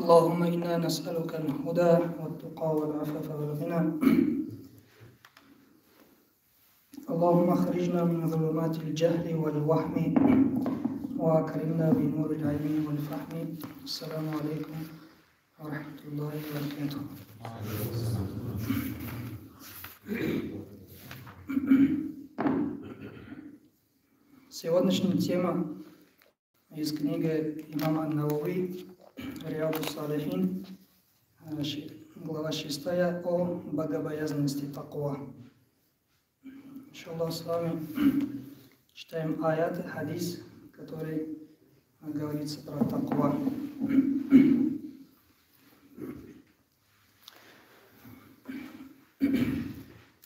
اللهم إنا نسألك الهدى والتقى والعفاف والغنى اللهم أخرجنا من ظلمات الجهل والوهم وأكرمنا بنور العلم والفهم. السلام عليكم ورحمة الله وبركاته. Сегодняшняя тема из книги имама Ан-Навави Риаду Салихин, глава 6 о богобоязненности таква. Иншаллах, с вами читаем аят, хадис, который говорится про таква.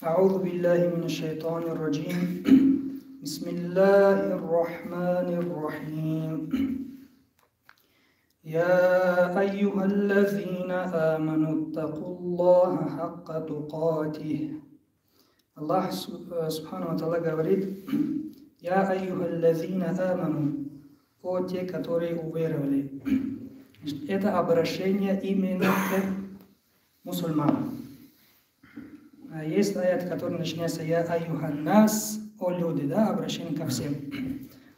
أعوذ بالله من الشيطان الرجيم. بسم الله الرحمن الرحيم. يا أيها الذين آمنوا اتقوا الله حق تقاته. Аллах Субхану ва Тааля говорит: «Я айюхаллазина аману», о те, которые уверовали. Это обращение именно к мусульманам. Есть аят, который начинается «Я айюханнас», о люди, да, обращение ко всем.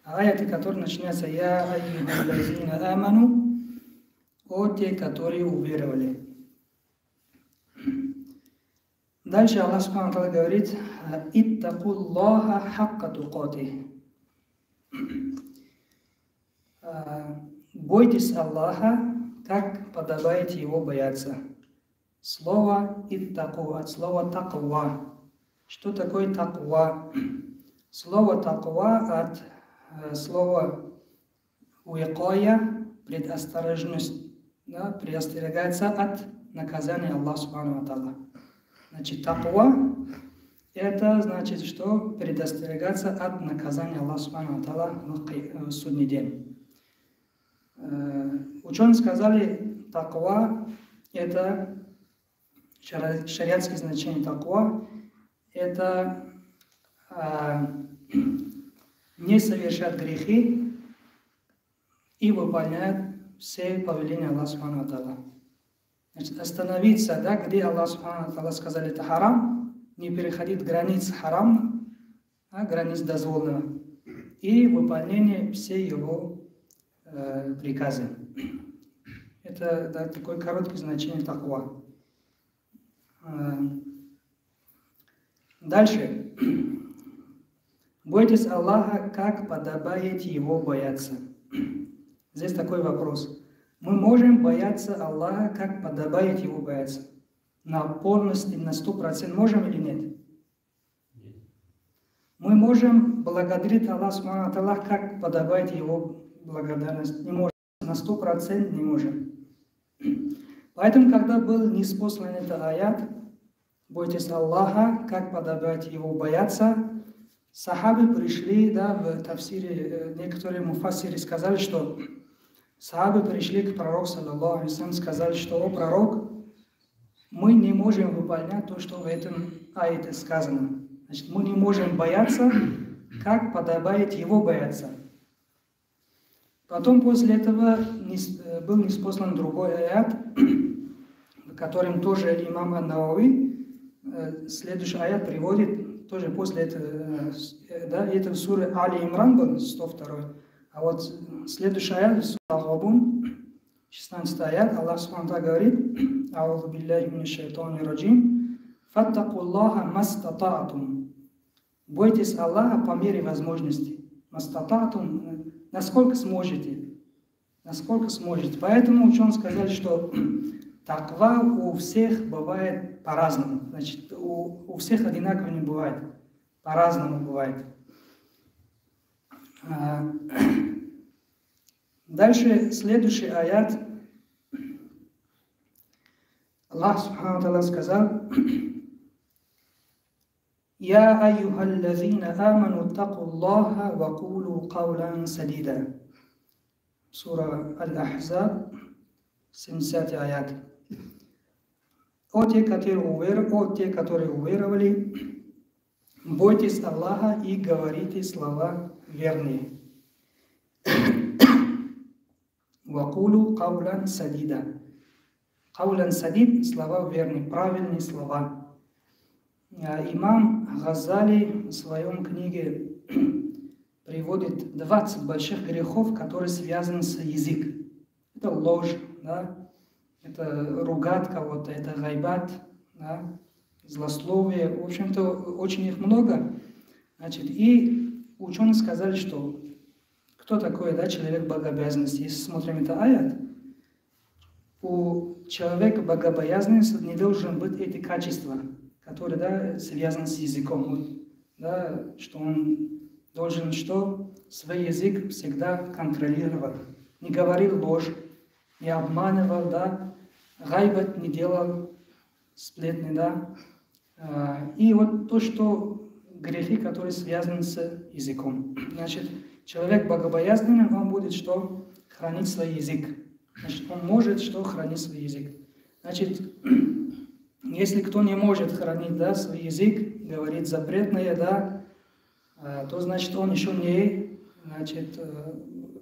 А аяты, которые начинаются «Я айюхаллазина аману», о те, которые уверовали. Дальше Аллах Субхану ва Тааля говорит: «Иттакуллаха хакка тукатих». Бойтесь Аллаха, как подобает Его бояться. Слово «иттаку» от слова «таква». Что такое таква? Слово «таква» от слова «уикая», предосторожность, да, предостерегается от наказания Аллаха Субхану ва Тааля. Значит, таква – это значит, что предостерегаться от наказания Аллаха Субхану ва Тааля в судный день. Ученые сказали, таква – это шариатское значение таква – это не совершать грехи и выполнять все повеления Аллаха Субхану ва Тааля. Значит, остановиться, да, где Аллах Субхану ва Тааля сказали, это харам, не переходить границ харама, границ дозволенного, и выполнение всех его приказов. Это, да, такое короткое значение таква. Дальше. Бойтесь Аллаха, как подобает Его бояться. Здесь такой вопрос. Мы можем бояться Аллаха, как подобает Его бояться? На полностью, на 100% можем или нет? Нет. Мы можем благодарить Аллаха Субхану ва Тааля, как подобает Его благодарность? Не можем. На 100% не можем. Поэтому, когда был ниспослан этот аят, бойтесь Аллаха, как подобает Его бояться, сахабы пришли, да, в тафсире, некоторые муфассиры сказали, что сахабы пришли к пророку, саллаллаху алейхи ва саллям, сказали, что: «О пророк, мы не можем выполнять то, что в этом аяте сказано. Значит, мы не можем бояться, как подобает Его бояться». Потом после этого был ниспослан другой аят, в котором тоже имам Ан-Навави следующий аят приводит, тоже после этого, да, это в суре Али Имран был, 102. А вот следующий аят, сура Ал-Габун, 16 аят, Аллах Субхану ва Тааля говорит: «Аузу биллахи минаш шайтанир раджим, фаттакуллаха мастата'тум». Бойтесь Аллаха по мере возможности. Мастата'тум, насколько сможете. Насколько сможете. Поэтому ученые сказали, что таква у всех бывает по-разному. Значит, у всех одинаково не бывает. По-разному бывает. Дальше следующий аят. Аллах Субхану ва Тааля сказал: «Я айюхаллазина аману такуллаха ва кулу каулан садида». Сура Аль-Ахзаб, 70 аят. О те, которые уверовали, бойтесь Аллаха и говорите слова верные. «Вакулу каулян садида». Каулян садид – слова верные, правильные слова. Имам Газали в своем книге приводит 20 больших грехов, которые связаны с языком. Это ложь, да? Это ругать кого-то, это гайбат, да? Злословие. В общем-то, очень их много. Значит, и ученые сказали, что кто такой, да, человек богобоязненности. Если смотрим это аят, у человека богобоязненности не должен быть эти качества, которые, да, связаны с языком. Да, что он должен что? Свой язык всегда контролировать. Не говорил ложь, не обманывал, да, гайбат не делал, сплетни, да. И вот то, что грехи, которые связаны с языком. Значит, человек богобоязненный, он будет что? Хранить свой язык. Значит, он может что? Хранить свой язык. Значит, если кто не может хранить, да, свой язык, говорит запретное, да, то значит он еще не, значит,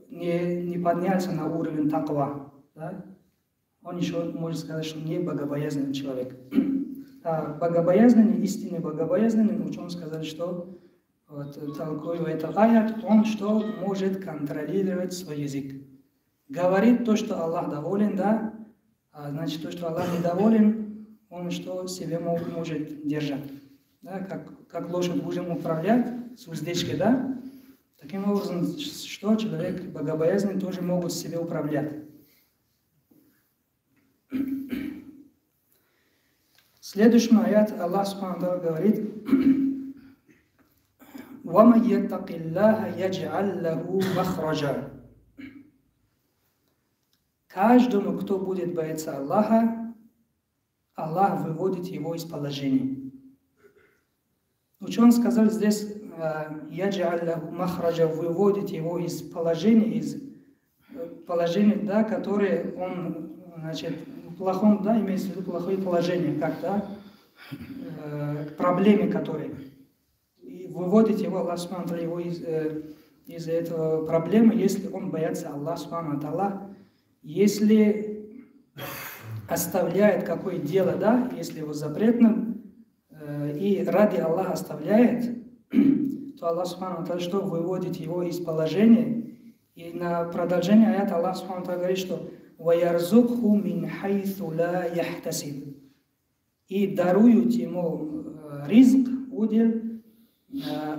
не поднялся на уровень таква. Да? Он еще может сказать, что не богобоязненный человек. А богобоязненный, истинный богобоязненный, ученые сказали, что вот, толкуя этот аят, он что? Может контролировать свой язык. Говорит то, что Аллах доволен, да, а значит то, что Аллах недоволен, он что себе может держать. Да? Как лошадь будем управлять с уздечкой, да? Таким образом, что человек богобоязненный тоже могут себе управлять. Следующий аят Аллах Субхану говорит: وَمَنْ يَتَّقِ اللَّهَ يَجْعَلْ لَهُ مَخْرَجًا. Каждому, кто будет бояться Аллаха, Аллах выводит его из положения. Ученые сказали здесь, «Ядж'аль лаху махраджа», выводит его из положения, да, которое он, значит, в плохом, да, имеется в виду плохое положение, как, да, проблеме, которые. И выводит его, Аллах Субхану его из этого проблемы, если он боится Аллаха Субхану, если оставляет какое дело, да, если его запретным, и ради Аллаха оставляет, то Аллах Субхану что выводит его из положения. И на продолжение аята Аллах Субхану говорит, что وَيَرْزُقْهُ مِنْ حَيْثُ لَا يَحْتَسِبُ. И даруют ему ризк, удел,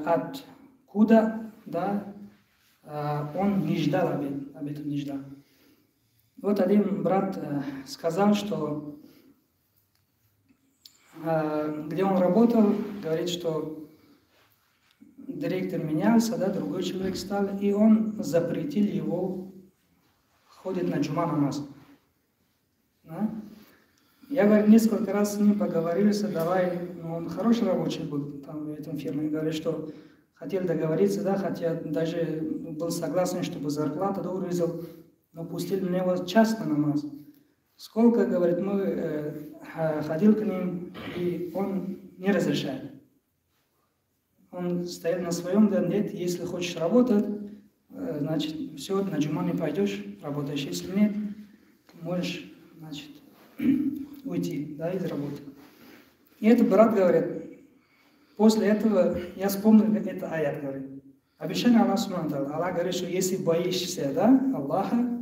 откуда, да, он не ждал об этом не ждал. Вот один брат сказал, что где он работал, говорит, что директор менялся, да, другой человек стал, и он запретил его ходить на джума намаз. Да? Я, говорю, несколько раз с ним поговорился, давай, он хороший рабочий был там в этом фирме, говорит, что хотел договориться, да, хотя даже был согласен, чтобы зарплату урезал, но пустили мне его час на намаз. Сколько, говорит, мы ходил к ним, и он не разрешает. Он стоит на своем, да, нет, если хочешь работать, значит, все, на джума не пойдешь, работаешь. Если нет, можешь, значит, уйти, да, из работы. И этот брат говорит, после этого я вспомнил, как это аят говорит. Обещание Аллаха Субхану ва Тааля. Аллах говорит, что если боишься, да, Аллаха,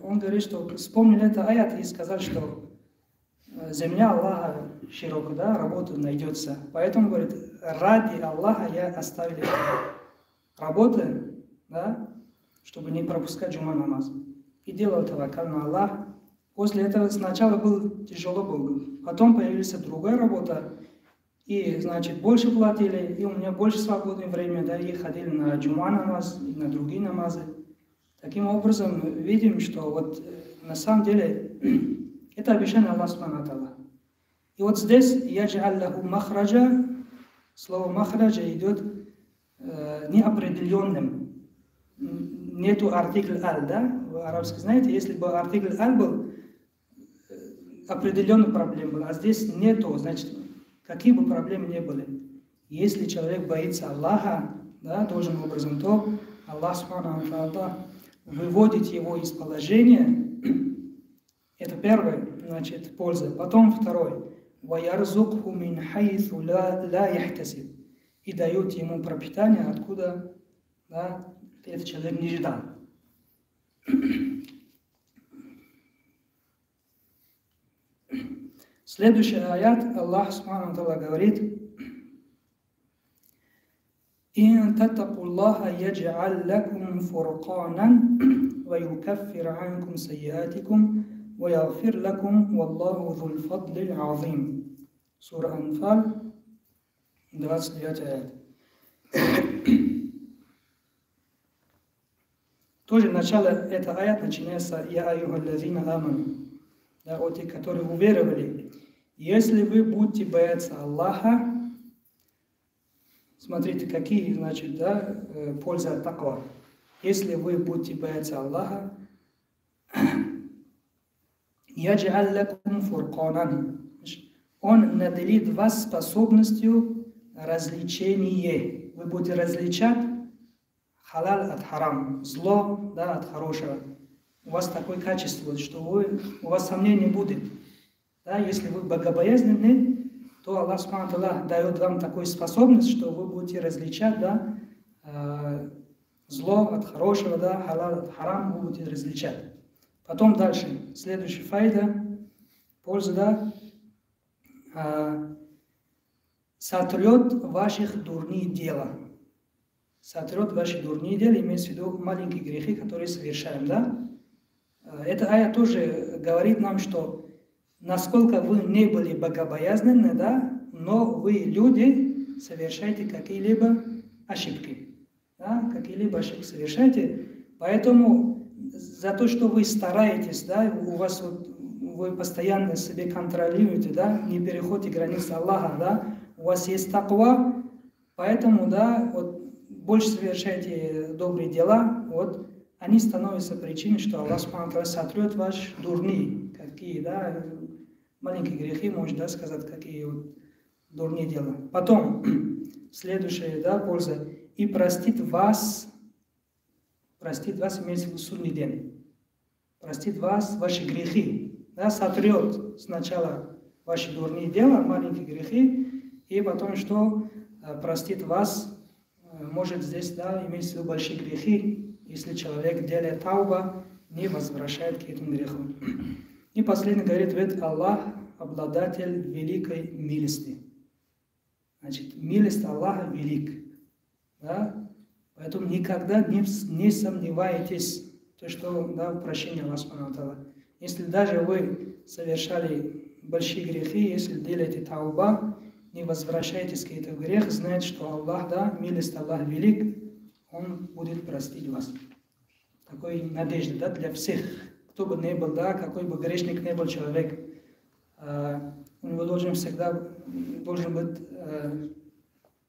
он говорит, что вспомнил это аят и сказал, что земля Аллаха широко, да, работа найдется. Поэтому, говорит, ради Аллаха я оставил работу, да, чтобы не пропускать джума намаз. И делал таваккал на Аллах. После этого сначала было тяжело, потом появилась другая работа, и, значит, больше платили, и у меня больше свободное время, да, и ходили на джума намаз, и на другие намазы. Таким образом, видим, что вот на самом деле это обещание Аллаха Субхану ва Тааля. И вот здесь «Ядж'аль лаху махраджа», слово «махраджа» идет неопределенным. Нету артикль «аль», да? В арабском, знаете, если бы артикль «аль» был, определенная проблема была, а здесь нету, значит, какие бы проблемы ни были. Если человек боится Аллаха, да, должным образом, то Аллах Субхану ва Тааля выводит его из положения. Это первое, значит, польза. Потом второе. وَيَرْزُقْهُ مِنْ حَيْثُ لَا يَحْتَسِبْ. И дает ему пропитание, откуда, да, этот человек не ждал. Следующий аят Аллах Субхану ва Тааля говорит: «Ин таттаку Аллаха ядж'аль лакум фурқанан ва юкаффир анкум сайяатикум ва яғфир лакум валлаху зул фадлил азим». Сура Анфаль, 29 аят. Тоже начало этого аят начинается «Я аюхаллазина аману». Да, вот те, которые уверовали. Если вы будете бояться Аллаха, смотрите, какие, значит, да, пользы от таква. Если вы будете бояться Аллаха, ядж'аль лакум фурқанан. Он наделит вас способностью развлечения. Вы будете различать халал от харам, зло, да, от хорошего. У вас такое качество, что у вас сомнений не будет. Да, если вы богобоязненны, то Аллах Субхану ва Тааля дает вам такую способность, что вы будете различать, да, зло от хорошего, да, халал от харам, вы будете различать. Потом дальше, следующая файда, польза, да, сотрет ваших дурных дел. Сотрет ваши дурные дела, имеется в виду маленькие грехи, которые совершаем, да. Эта ая тоже говорит нам, что насколько вы не были богобоязненны, да, но вы, люди, совершаете какие-либо ошибки. Да, какие-либо ошибки совершаете. Поэтому за то, что вы стараетесь, да, у вас вот, вы постоянно себе контролируете, да, не переходите границы Аллаха, да, у вас есть таква, поэтому, да, вот, больше совершаете добрые дела, вот, они становятся причиной, что Аллах Субхану ва Тааля сотрет ваши дурные, какие, да, маленькие грехи, можно, да, сказать, какие вот дурные дела. Потом, следующая, да, польза, и простит вас, имеется в виду судный день, простит вас ваши грехи, да, сотрет сначала ваши дурные дела, маленькие грехи, и потом что, простит вас, может здесь, да, имеется в виду большие грехи, если человек делает тауба, не возвращает к этому греху. И последний говорит, ведь Аллах обладатель великой милости. Значит, милость Аллаха велик. Да? Поэтому никогда не сомневайтесь, то, что, да, в прощении Аллаха Субхану ва Тааля. Если даже вы совершали большие грехи, если делаете тауба, не возвращайтесь к этому греху, знайте, что Аллах, да, милость Аллаха велик, Он будет простить вас. Такой надежда, да, для всех. Кто бы ни был, да, какой бы грешник ни был человек, у него должен быть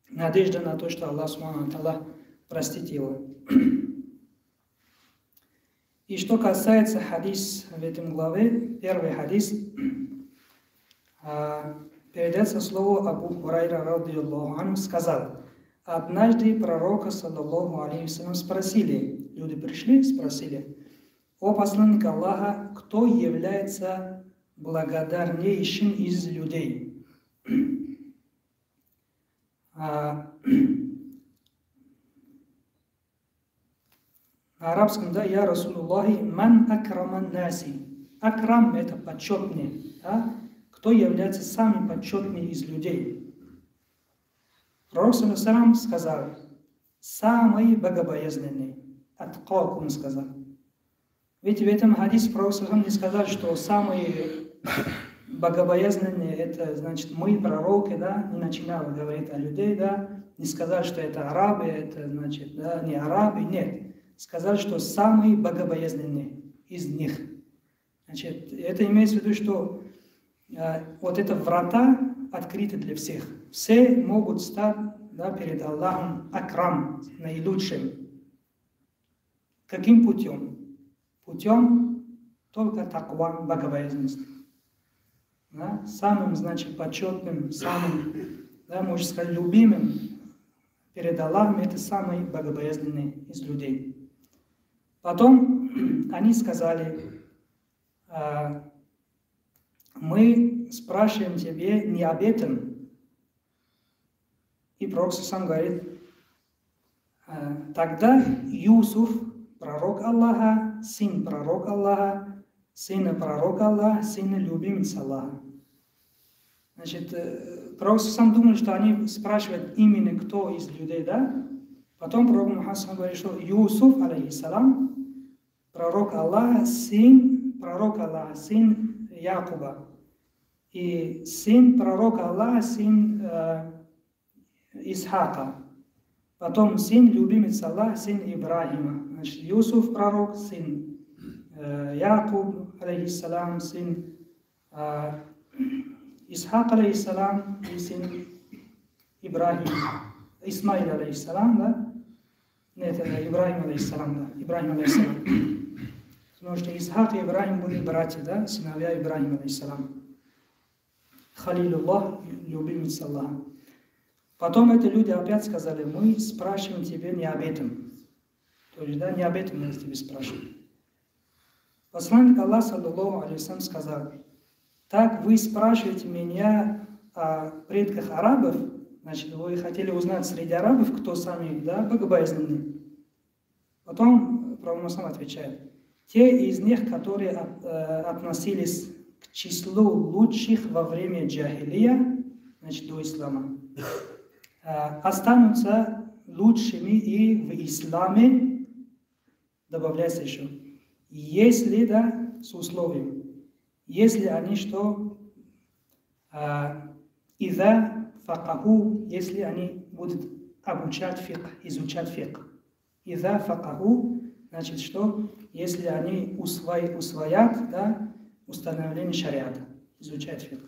надежда на то, что Аллах Субхану ва Тааля простит его. И что касается хадис в этом главе, первый хадис, передается слово Абу Хурайра радийаллаху анху сказал: однажды пророка, саллаллаху алейхи вассалям, спросили, люди пришли, спросили: о посланник Аллаха, кто является благодарнейшим из людей? На арабском, да, я Расулуллахи, ман акраман наси. Акрам — это почетный, да? Кто является самым почетным из людей? Пророк саллаллаху сказал: самый богобоязненный. Аткакум сказал. Ведь в этом хадисе Пророк саллаллаху не сказал, что самые богобоязненные — это, значит, мы, пророки, да, не начинал говорить о людей, да, не сказал, что это арабы, это, значит, да, не арабы, нет. Сказал, что самые богобоязненные из них. Значит, это имеется в виду, что вот это врата открыты для всех. Все могут стать, да, перед Аллахом акрам, наилучшим. Каким путем? Путем только таква, богобоязненность. Да? Самым, значит, почетным, самым, да, можно сказать, любимым перед Аллахом это самый богобоязненный из людей. Потом они сказали, мы спрашиваем тебе не об этом. И пророк сам говорит, тогда Юсуф, пророк Аллаха, сын пророка Аллаха, сына пророка Аллаха, сына любимец Аллаха. Значит, пророк сам думал, что они спрашивают именно кто из людей, да? Потом пророк Мухаммад говорит, что Юсуф, алейхиссалам, пророк Аллаха, сын пророка Аллаха, сын Якуба. И сын пророка Аллаха, сын Исхака. Потом сын любимец Аллаха, сын Ибрахима. Значит, Юсуф пророк, сын Якуб, алейхиссалам, сын Исхак, алейхиссалам, и сын Ибрахим. Исмаил, алейхиссалам, да? Нет, это Ибрахим, алейхиссалам, да? Ибрахим, алейхиссалам. Потому что Исхак и Ибрахим были братья, да? Сыновья Ибрахима, алейхиссалам. Халилуллах, любимец Аллаха. Потом эти люди опять сказали, мы спрашиваем тебя не об этом. То есть, да, не об этом мы тебя спрашиваем. Посланник Аллаха, саллаллаху алейхи сказал, так вы спрашиваете меня о предках арабов, значит, вы хотели узнать среди арабов, кто самый, да, богобоязненный. Потом пророк сам отвечает, те из них, которые относились к числу лучших во время джахилия, значит, до ислама, останутся лучшими и в исламе, добавляется еще, если, да, с условием, если они что, иза факаху, если они будут обучать фикх, изучать фикх. Иза факаху, значит, что, если они усвоят, да, установление шариата, изучать фикх.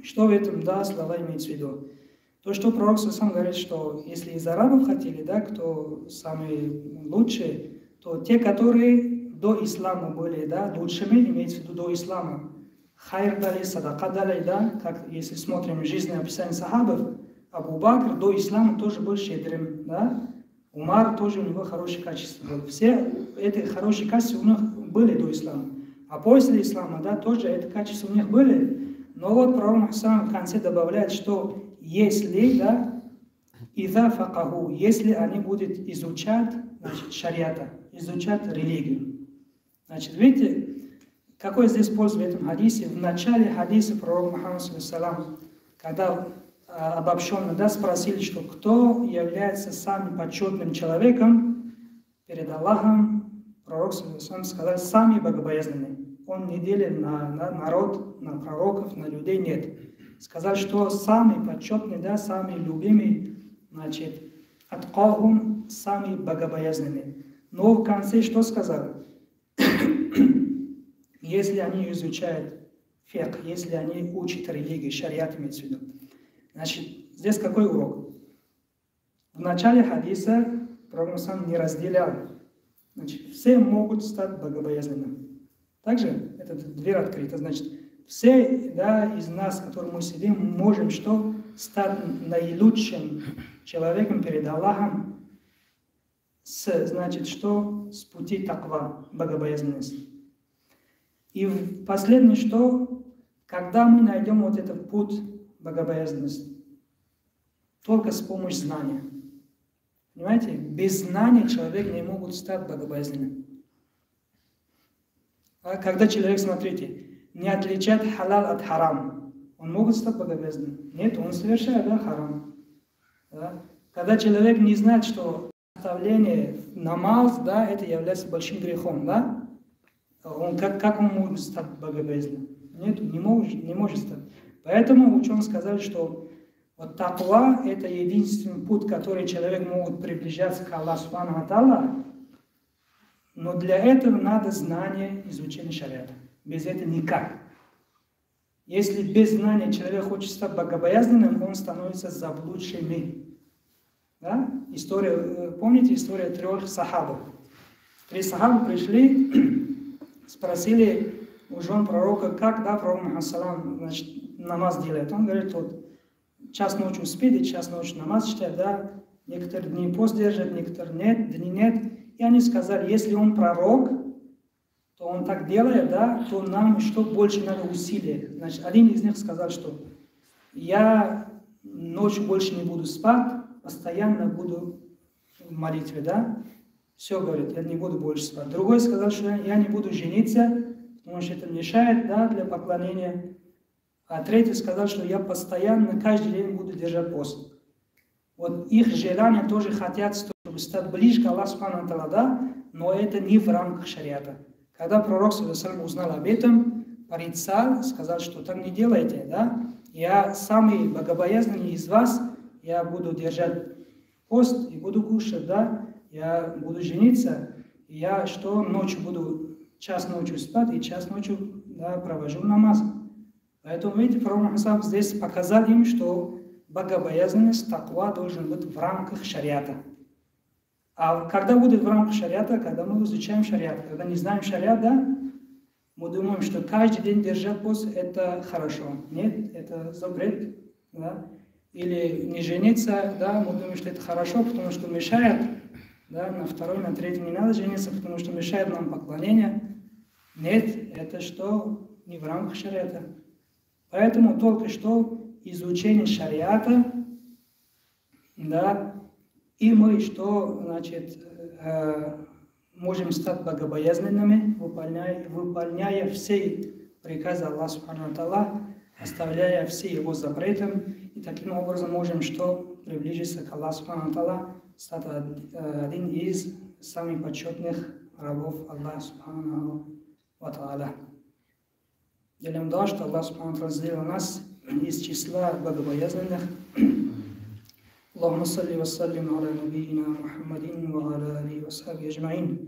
Что в этом, да, слова имеется в виду? То, что пророк сам говорит, что если из арабов хотели, да, кто самые лучшие, то те, которые до ислама были, да, лучшими, имеется в виду до ислама, хайр дали, садака дали, да, как если смотрим жизненное описание сахабов, Абу Бакр до ислама тоже был щедрым, да, Умар тоже у него хорошие качества были. Все эти хорошие качества у них были до ислама. А после ислама, да, тоже эти качества у них были. Но вот пророк сам в конце добавляет, что если, да, иза факаху, если они будут изучать, значит, шариата, изучать религию. Значит, видите, какой здесь польза в этом хадисе? В начале хадиса пророка Мухаммада, когда обобщенно, да, спросили, что кто является самым почетным человеком перед Аллахом, пророк сказал, самый богобоязненный. Он не делит на народ, на пророков, на людей, нет. Сказал, что самый почетный, да, самый любимый, значит, аткахум, самый богобоязненный. Но в конце что сказал? Если они изучают фикх, если они учат религию, шариат имеется в виду. Значит, здесь какой урок? В начале хадиса пророк сам не разделял. Значит, все могут стать богобоязненными. Также эта дверь открыта. Значит, все, да, из нас, которые мы сидим, можем что? Стать наилучшим человеком перед Аллахом значит, что? С пути таква, богобоязненности. И последнее, что? Когда мы найдем вот этот путь богобоязненности, только с помощью знания. Понимаете? Без знания человек не может стать богобоязненным. А когда человек, смотрите, не отличает халал от харам, он может стать богобоязненным? Нет, он совершает, да, харам. Да? Когда человек не знает, что оставление намаз, да, это является большим грехом, да? Он, как он может стать богобоязненным? Нет, не может стать. Поэтому ученые сказали, что вот таква – это единственный путь, который человек может приближаться к Аллаху Субхану ва Тааля. Но для этого надо знание, изучение шариата. Без этого никак. Если без знания человек хочет стать богобоязненным, он становится заблудшим. Да? История, помните историю 3 сахабов? 3 сахаба пришли, спросили у жен пророка, как, да, пророк Мухаммад, значит, намаз делает. Он говорит, вот, час ночи спит и час ночи намаз читает, да, некоторые дни пост держат, некоторые нет, дни нет. И они сказали, если он пророк, то он так делает, да, то нам что больше надо усилий. Значит, один из них сказал, что я ночью больше не буду спать, постоянно буду в молитве, да. Все, говорит, я не буду больше спать. Другой сказал, что я не буду жениться, потому что это мешает, да, для поклонения. А третий сказал, что я постоянно, каждый день буду держать пост. Вот их желания тоже хотят, чтобы стать ближе к Аллаху Субхану ва Тааля, да, но это не в рамках шариата. Когда пророк узнал об этом, порицал, сказал, что так не делайте, да. Я самый богобоязненный из вас, я буду держать пост и буду кушать, да. Я буду жениться, и я что, ночью буду, час ночью спать, и час ночью, да, провожу намаз. Поэтому, видите, пророк Мухаммад здесь показал им, что богобоязненность, таква должен быть в рамках шариата. А когда будет в рамках шариата, когда мы изучаем шариат, когда не знаем шариат, да, мы думаем, что каждый день держать пост – это хорошо. Нет, это запрет, да. Или не жениться, да, мы думаем, что это хорошо, потому что мешает. Да, на второй, на третий не надо жениться, потому что мешает нам поклонение. Нет, это что? Не в рамках шариата. Поэтому только что изучение шариата, да, и мы что, значит, можем стать богобоязненными, выполняя все приказы Аллаха Субхану ва Тааля, оставляя все его запреты, и таким образом можем что? Приблизиться к Аллаху Субхану ва Тааля, стать один из самых почетных рабов Аллаха Субхану ва Тааля. Делаем дуа, что Аллах Субхану ва Тааля сделал нас из числа богобоязненных. اللهم صل وسلم على نبينا محمد وعلى آله وصحبه أجمعين.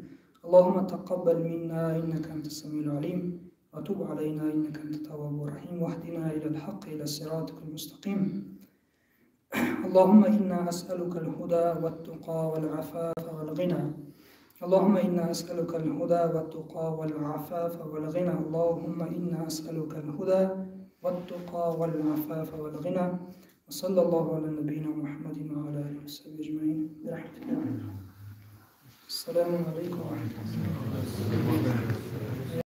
اللهم تقبل منا إنك أنت السميع العليم وتب علينا إنك أنت التواب الرحيم واهدنا إلى الحق إلى صراطك المستقيم. اللهم إنا أسألك الهدى والتقى والعفاف والغنى. اللهم إنا أسألك الهدى والتقى والعفاف والغنى. اللهم إنا أسألك الهدى والتقى والعفاف والغنى. وصلى الله على نبينا محمد وعلى آله وصحبه أجمعين برحمتك يا رب. السلام عليكم ورحمة الله وبركاته.